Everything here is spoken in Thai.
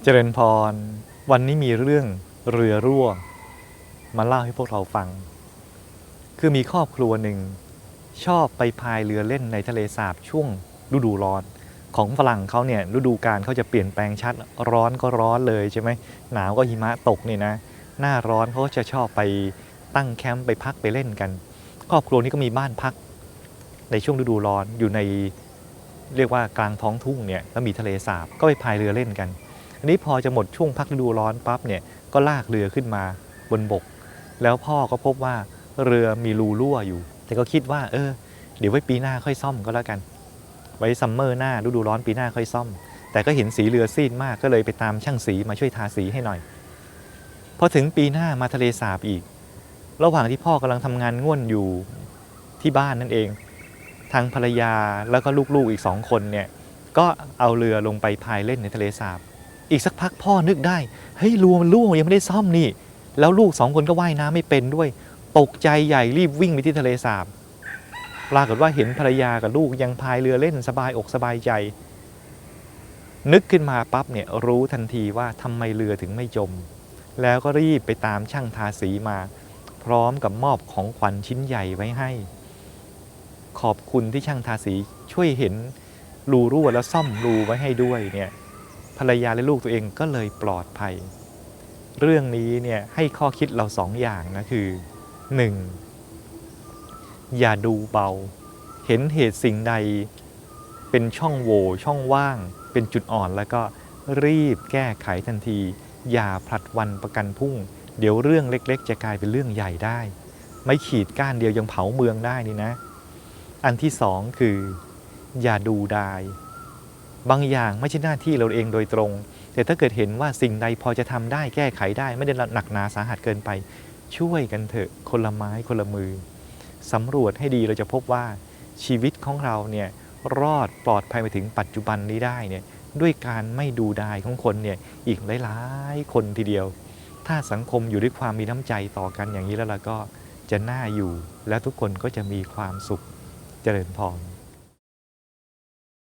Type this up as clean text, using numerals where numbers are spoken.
เจริญพรวันนี้มีเรื่องเรือรั่วมาเล่าให้พวกเราฟังคือมีครอบครัวหนึ่งชอบไปพายเรือเล่นในทะเลสาบช่วงฤดูร้อนของฝรั่งเขาเนี่ยฤดูกาลเขาจะเปลี่ยนแปลงชัดร้อนก็ร้อนเลยใช่ไหมหนาวก็หิมะตกเนี่ยนะหน้าร้อนเขาจะชอบไปตั้งแคมป์ไปพักไปเล่นกันครอบครัวนี้ก็มีบ้านพักในช่วงฤดูร้อนอยู่ในเรียกว่ากลางท้องทุ่งเนี่ยแล้วมีทะเลสาบก็ไปพายเรือเล่นกันอันนี้พอจะหมดช่วงพักฤดูร้อนปั๊บเนี่ยก็ลากเรือขึ้นมาบนบกแล้วพ่อก็พบว่าเรือมีรูรั่วอยู่แต่ก็คิดว่าเดี๋ยวไว้ปีหน้าค่อยซ่อมก็แล้วกันไว้ซัมเมอร์หน้าฤดูร้อนปีหน้าค่อยซ่อมแต่ก็เห็นสีเรือซีดมากก็เลยไปตามช่างสีมาช่วยทาสีให้หน่อยพอถึงปีหน้ามาทะเลสาบอีกระหว่างที่พ่อกำลังทำงานง่วนอยู่ที่บ้านนั่นเองทางภรรยาแล้วก็ลูกๆอีก2 คนเนี่ยก็เอาเรือลงไปพายเล่นในทะเลสาบอีกสักพักพ่อนึกได้เฮ้ยรูมันรั่วยังไม่ได้ซ่อมนี่แล้วลูก2 คนก็ว่ายน้ำไม่เป็นด้วยตกใจใหญ่รีบวิ่งไปที่ทะเลสาบปรากฏว่าเห็นภรรยากับลูกยังพายเรือเล่นสบายอกสบายใจนึกขึ้นมาปั๊บเนี่ยรู้ทันทีว่าทำไมเรือถึงไม่จมแล้วก็รีบไปตามช่างทาสีมาพร้อมกับมอบของขวัญชิ้นใหญ่ไว้ให้ขอบคุณที่ช่างทาสีช่วยเห็นรูรั่วแล้วซ่อมรูไว้ให้ด้วยเนี่ยภรรยาและลูกตัวเองก็เลยปลอดภัยเรื่องนี้เนี่ยให้ข้อคิดเรา2 อย่างนะคือ 1. อย่าดูเบาเห็นเหตุสิ่งใดเป็นช่องโหว่ช่องว่างเป็นจุดอ่อนแล้วก็รีบแก้ไขทันทีอย่าผลัดวันประกันพรุ่งเดี๋ยวเรื่องเล็กๆจะกลายเป็นเรื่องใหญ่ได้ไม่ขีดก้านเดียวยังเผาเมืองได้นี่นะอันที่2คืออย่าดูดายบางอย่างไม่ใช่หน้าที่เราเองโดยตรงแต่ถ้าเกิดเห็นว่าสิ่งใดพอจะทำได้แก้ไขได้ไม่ได้หนักหนาสาหัสเกินไปช่วยกันเถอะคนละไม้คนละมือสำรวจให้ดีเราจะพบว่าชีวิตของเราเนี่ยรอดปลอดภัยมาถึงปัจจุบันนี้ได้เนี่ยด้วยการไม่ดูดายของคนเนี่ยอีกหลายๆคนทีเดียวถ้าสังคมอยู่ด้วยความมีน้ำใจต่อกันอย่างนี้แล้วก็จะน่าอยู่และทุกคนก็จะมีความสุขเจริญพร